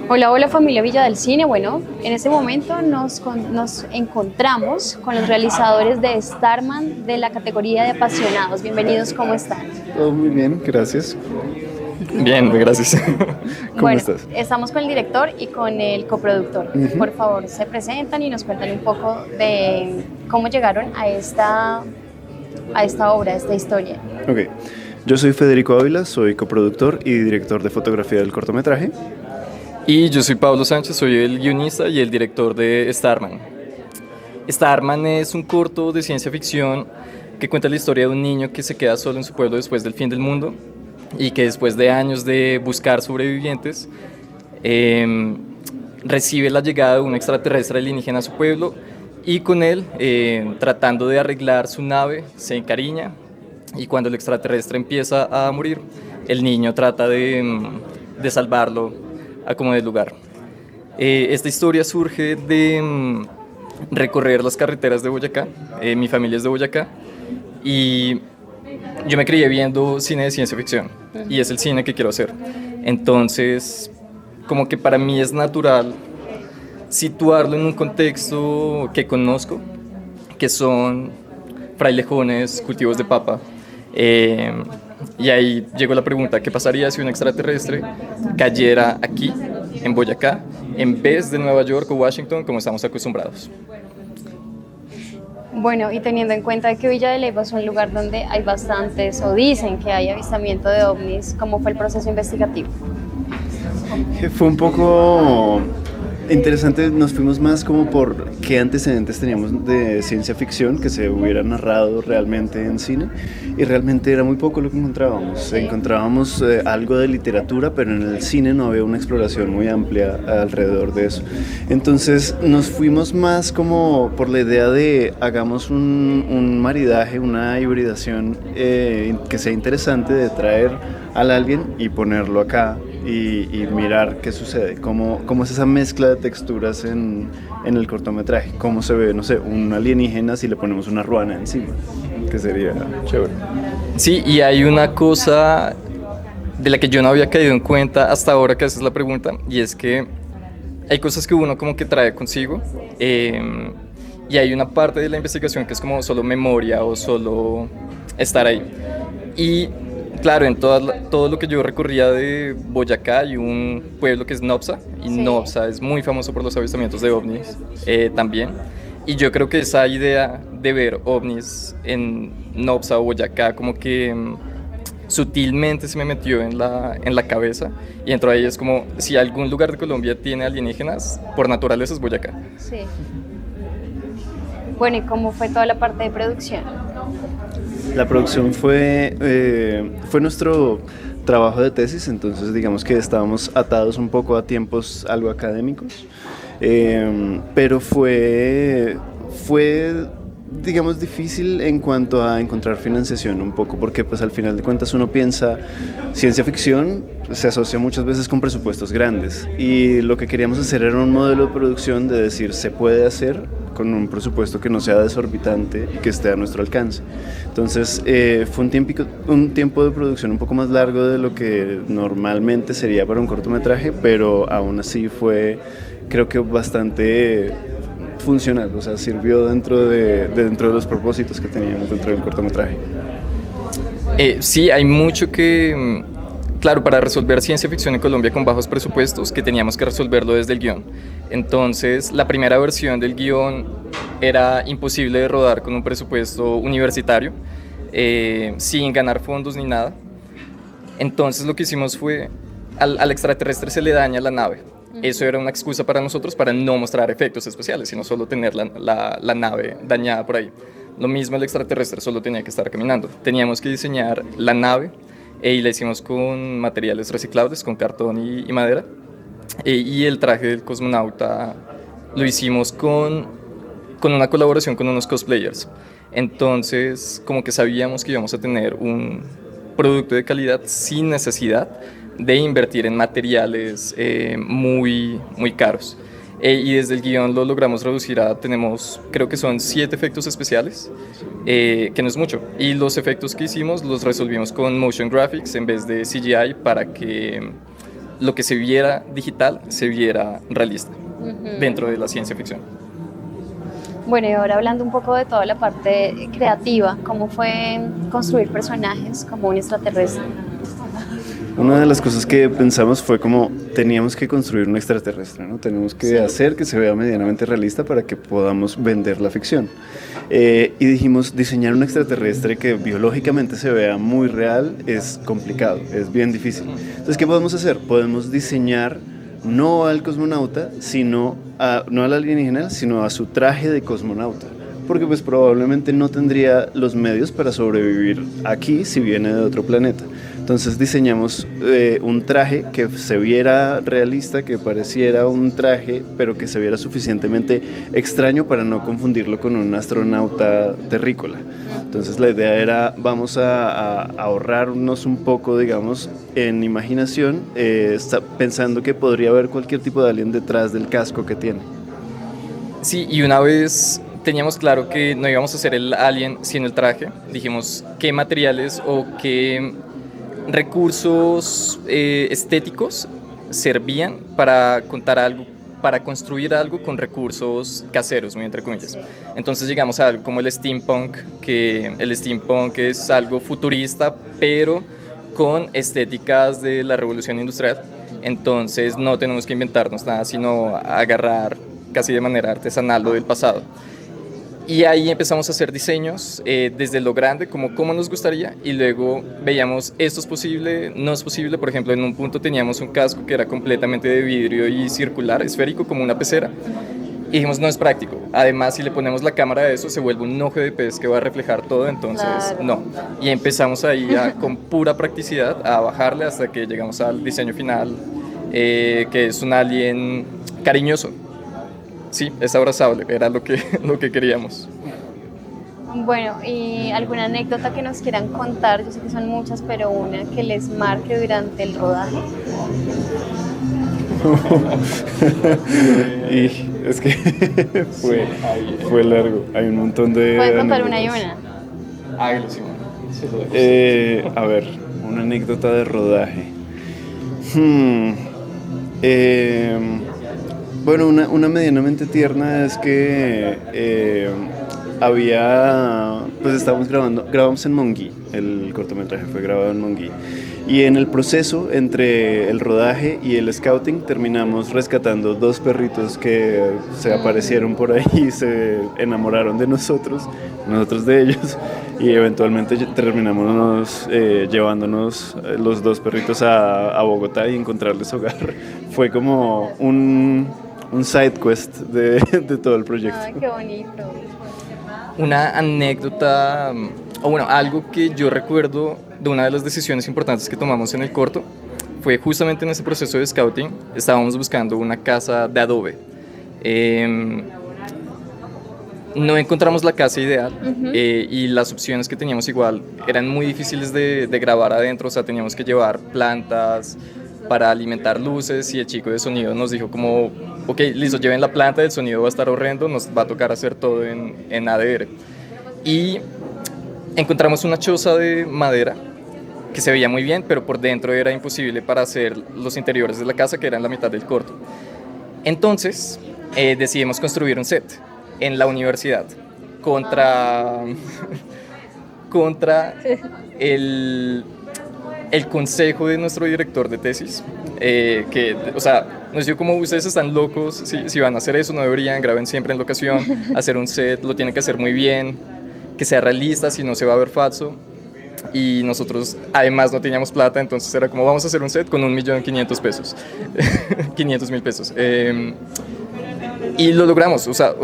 Hola, hola familia Villa del Cine. Bueno, en este momento nos encontramos con los realizadores de Starman de la categoría de apasionados. Bienvenidos, ¿cómo están? Todo muy bien, gracias. Bien, gracias. ¿Cómo Bueno, estás? estamos con el director y con el coproductor. Ujú. Por favor, se presentan y nos cuentan un poco de cómo llegaron a esta obra, a esta historia. Ok, yo soy Federico Ávila, soy coproductor y director de fotografía del cortometraje. Y yo soy Pablo Sánchez, soy el guionista y el director de Starman. Starman es un corto de ciencia ficción que cuenta la historia de un niño que se queda solo en su pueblo después del fin del mundo y que después de años de buscar sobrevivientes recibe la llegada de un extraterrestre alienígena a su pueblo y con él, tratando de arreglar su nave, se encariña y cuando el extraterrestre empieza a morir, el niño trata de salvarlo a como de lugar. Esta historia surge de recorrer las carreteras de Boyacá. Mi familia es de Boyacá y yo me crié viendo cine de ciencia ficción y es el cine que quiero hacer. Entonces, como que para mí es natural situarlo en un contexto que conozco, que son frailejones, cultivos de papa. Y ahí llegó la pregunta, ¿qué pasaría si un extraterrestre cayera aquí, en Boyacá, en vez de Nueva York o Washington, como estamos acostumbrados? Bueno, y teniendo en cuenta que Villa de Leyva es un lugar donde hay bastantes, o dicen que hay avistamiento de ovnis, ¿cómo fue el proceso investigativo? Fue un poco interesante, nos fuimos más como por qué antecedentes teníamos de ciencia ficción que se hubiera narrado realmente en cine, y realmente era muy poco lo que encontrábamos. Sí. Encontrábamos algo de literatura, pero en el cine no había una exploración muy amplia alrededor de eso. Entonces nos fuimos más como por la idea de hagamos un maridaje, una hibridación que sea interesante, de traer al alien y ponerlo acá y mirar qué sucede, cómo es esa mezcla de texturas en el cortometraje, cómo se ve, no sé, un alienígena si le ponemos una ruana encima, que sería chévere. Sí, y hay una cosa de la que yo no había caído en cuenta hasta ahora que haces la pregunta, y es que hay cosas que uno como que trae consigo, y hay una parte de la investigación que es como solo memoria o solo estar ahí. Y claro, en todo lo que yo recorría de Boyacá hay un pueblo que es Nopsa, y Sí. Nopsa es muy famoso por los avistamientos de ovnis también. Y yo creo que esa idea de ver ovnis en Nopsa o Boyacá como que sutilmente se me metió en la cabeza, y dentro de ahí es como, si algún lugar de Colombia tiene alienígenas, por naturaleza es Boyacá. Sí. Bueno, ¿y cómo fue toda la parte de producción? La producción fue nuestro trabajo de tesis, entonces digamos que estábamos atados un poco a tiempos algo académicos, pero fue digamos difícil en cuanto a encontrar financiación un poco, porque pues al final de cuentas uno piensa ciencia ficción se asocia muchas veces con presupuestos grandes, y lo que queríamos hacer era un modelo de producción de decir se puede hacer con un presupuesto que no sea desorbitante y que esté a nuestro alcance. Entonces fue un tiempo de producción un poco más largo de lo que normalmente sería para un cortometraje, pero aún así fue, creo que bastante funcional, o sea, sirvió dentro de los propósitos que teníamos dentro del cortometraje. Sí, hay mucho que, claro, para resolver ciencia ficción en Colombia con bajos presupuestos, que teníamos que resolverlo desde el guión. Entonces, la primera versión del guión era imposible de rodar con un presupuesto universitario, sin ganar fondos ni nada. Entonces, lo que hicimos fue, al extraterrestre se le daña la nave. Eso era una excusa para nosotros para no mostrar efectos especiales, sino solo tener la nave dañada por ahí. Lo mismo el extraterrestre, solo tenía que estar caminando. Teníamos que diseñar la nave y la hicimos con materiales reciclables, con cartón y madera. Y el traje del cosmonauta lo hicimos con una colaboración con unos cosplayers. Entonces, como que sabíamos que íbamos a tener un producto de calidad sin necesidad de invertir en materiales muy caros. Y desde el guión lo logramos reducir tenemos, creo que son 7 efectos especiales, que no es mucho. Y los efectos que hicimos los resolvimos con motion graphics en vez de CGI para que lo que se viera digital se viera realista Ujú. dentro de la ciencia ficción. Bueno, y ahora hablando un poco de toda la parte creativa, ¿cómo fue construir personajes como un extraterrestre? Una de las cosas que pensamos fue como teníamos que construir un extraterrestre, ¿no? Tenemos que hacer que se vea medianamente realista para que podamos vender la ficción. Y dijimos, diseñar un extraterrestre que biológicamente se vea muy real es complicado, es bien difícil. Entonces, ¿qué podemos hacer? Podemos diseñar no al cosmonauta, no al alienígena, sino a su traje de cosmonauta. Porque pues probablemente no tendría los medios para sobrevivir aquí si viene de otro planeta. Entonces diseñamos un traje que se viera realista, que pareciera un traje, pero que se viera suficientemente extraño para no confundirlo con un astronauta terrícola. Entonces la idea era, vamos a ahorrarnos un poco, digamos, en imaginación, pensando que podría haber cualquier tipo de alien detrás del casco que tiene. Sí, y una vez teníamos claro que no íbamos a hacer el alien sino el traje, dijimos qué materiales o qué recursos estéticos servían para contar algo, para construir algo con recursos caseros, muy entre comillas. Entonces llegamos a algo como el steampunk, que el steampunk es algo futurista, pero con estéticas de la revolución industrial. Entonces no tenemos que inventarnos nada, sino agarrar casi de manera artesanal lo del pasado. Y ahí empezamos a hacer diseños desde lo grande, como cómo nos gustaría, y luego veíamos esto es posible, no es posible. Por ejemplo, en un punto teníamos un casco que era completamente de vidrio y circular, esférico, como una pecera, y dijimos no es práctico. Además, si le ponemos la cámara a eso, se vuelve un ojo de pez que va a reflejar todo, entonces Claro. no. Y empezamos ahí con pura practicidad a bajarle hasta que llegamos al diseño final, que es un alien cariñoso. Sí, es abrazable, era lo que queríamos. Bueno, ¿y alguna anécdota que nos quieran contar? Yo sé que son muchas, pero una que les marque durante el rodaje. Y es que fue largo, hay un montón de Pueden contar una y anécdotas. una. Hágalo, Simón. A ver, una anécdota de rodaje. Hmm, bueno, una medianamente tierna es que pues grabamos en Monguí, el cortometraje fue grabado en Monguí. Y en el proceso entre el rodaje y el scouting terminamos rescatando 2 perritos que se aparecieron por ahí y se enamoraron de nosotros de ellos, y eventualmente terminamos llevándonos los 2 perritos a Bogotá y encontrarles hogar. Fue como un side quest de todo el proyecto. Ay, qué bonito. Una anécdota, o bueno, algo que yo recuerdo de una de las decisiones importantes que tomamos en el corto fue justamente en ese proceso de scouting. Estábamos buscando una casa de adobe. No encontramos la casa ideal. Y las opciones que teníamos igual eran muy difíciles de grabar adentro, o sea, teníamos que llevar plantas para alimentar luces, y el chico de sonido nos dijo como, ok, listo, lleven la planta, el sonido va a estar horrendo, nos va a tocar hacer todo en ADR. Y encontramos una choza de madera que se veía muy bien, pero por dentro era imposible para hacer los interiores de la casa, que eran la mitad del corto. Entonces decidimos construir un set en la universidad contra el consejo de nuestro director de tesis, que, o sea, nos dijo como ustedes están locos, si van a hacer eso no deberían, graben siempre en locación, hacer un set lo tienen que hacer muy bien, que sea realista, si no se va a ver falso. Y nosotros además no teníamos plata, entonces era como vamos a hacer un set con 1.500.000 pesos, 500.000 pesos. Y lo logramos, o sea,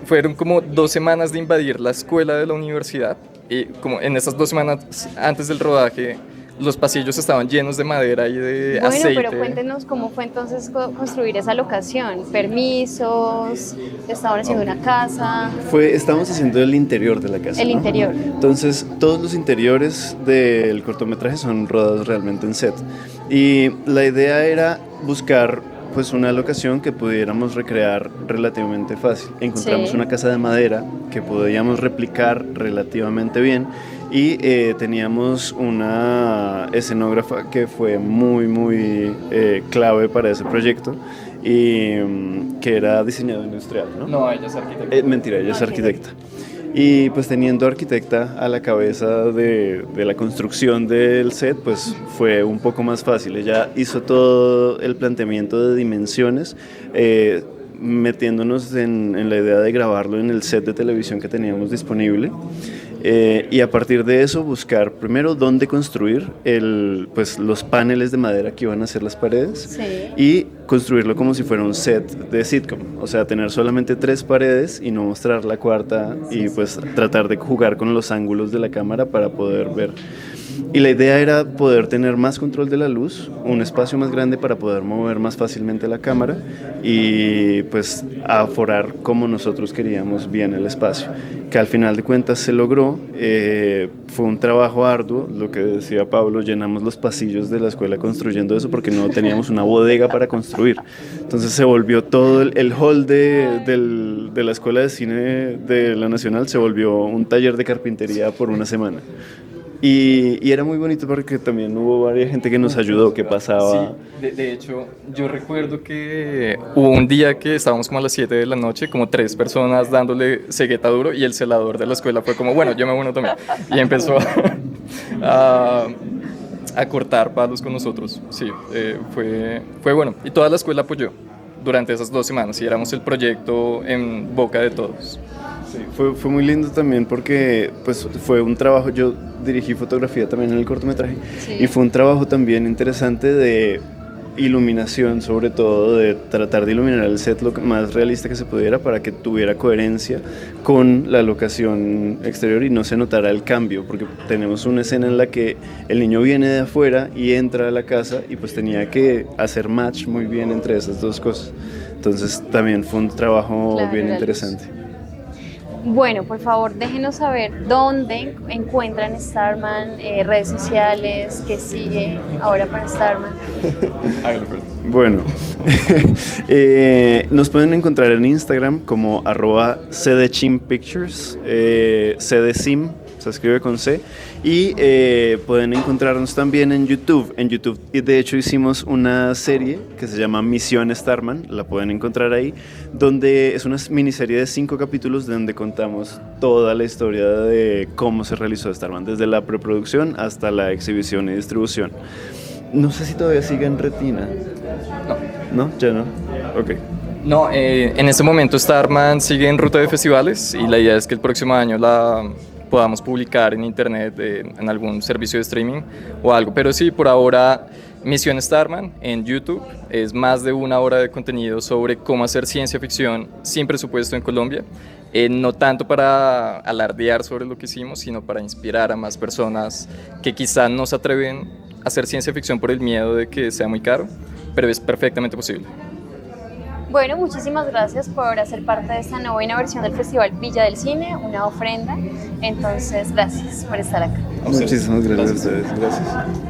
fueron como 2 semanas de invadir la escuela de la universidad, y como en esas 2 semanas antes del rodaje los pasillos estaban llenos de madera y de aceite. Bueno, pero cuéntenos cómo fue entonces construir esa locación. Permisos, estaban haciendo una casa. Estábamos haciendo el interior de la casa. El ¿no? interior. Entonces, todos los interiores del cortometraje son rodados realmente en set. Y la idea era buscar pues una locación que pudiéramos recrear relativamente fácil. Encontramos una casa de madera que podíamos replicar relativamente bien y teníamos una escenógrafa que fue muy clave para ese proyecto y que era diseñadora industrial, ¿no? No, ella es arquitecta. Mentira, ella es arquitecta. Y pues teniendo arquitecta a la cabeza de la construcción del set, pues fue un poco más fácil. Ella hizo todo el planteamiento de dimensiones, metiéndonos en la idea de grabarlo en el set de televisión que teníamos disponible. Y a partir de eso buscar primero dónde construir pues, los paneles de madera que iban a ser las paredes y construirlo como si fuera un set de sitcom, o sea, tener solamente 3 paredes y no mostrar la cuarta y pues tratar de jugar con los ángulos de la cámara para poder ver. Y la idea era poder tener más control de la luz, un espacio más grande para poder mover más fácilmente la cámara y pues aforar como nosotros queríamos bien el espacio, que al final de cuentas se logró. Fue un trabajo arduo, lo que decía Pablo, llenamos los pasillos de la escuela construyendo eso porque no teníamos una bodega para construir, entonces se volvió todo el hall de la Escuela de Cine de la Nacional, se volvió un taller de carpintería por una semana. Y era muy bonito porque también hubo varias gente que nos ayudó, que pasaba. Sí, de hecho, yo recuerdo que hubo un día que estábamos como a las 7 de la noche, como 3 personas dándole cegueta duro y el celador de la escuela fue como, bueno, yo me uno también. Y empezó a cortar palos con nosotros. Sí, fue bueno. Y toda la escuela apoyó durante esas 2 semanas y éramos el proyecto en boca de todos. Sí, fue muy lindo también porque pues, fue un trabajo, yo dirigí fotografía también en el cortometraje y fue un trabajo también interesante de iluminación, sobre todo de tratar de iluminar el set lo más realista que se pudiera para que tuviera coherencia con la locación exterior y no se notara el cambio, porque tenemos una escena en la que el niño viene de afuera y entra a la casa y pues tenía que hacer match muy bien entre esas dos cosas, entonces también fue un trabajo bien interesante. Bueno, por favor, déjenos saber dónde encuentran Starman, redes sociales, qué sigue ahora para Starman. Bueno, nos pueden encontrar en Instagram como @cdchimpictures, cdsim, se escribe con C, y pueden encontrarnos también en YouTube. En YouTube, y de hecho hicimos una serie que se llama Misión Starman, la pueden encontrar ahí, donde es una miniserie de 5 capítulos donde contamos toda la historia de cómo se realizó Starman, desde la preproducción hasta la exhibición y distribución. No sé si todavía sigue en Retina. No. ¿No? ¿Ya no? Ok. No, en este momento Starman sigue en ruta de festivales y la idea es que el próximo año la podamos publicar en internet, en algún servicio de streaming o algo, pero sí, por ahora Misión Starman en YouTube es más de 1 hora de contenido sobre cómo hacer ciencia ficción sin presupuesto en Colombia, no tanto para alardear sobre lo que hicimos, sino para inspirar a más personas que quizás no se atreven a hacer ciencia ficción por el miedo de que sea muy caro, pero es perfectamente posible. Bueno, muchísimas gracias por hacer parte de esta 9ª versión del Festival Villa del Cine, una ofrenda. Entonces, gracias por estar acá. Muchísimas gracias a ustedes. Gracias.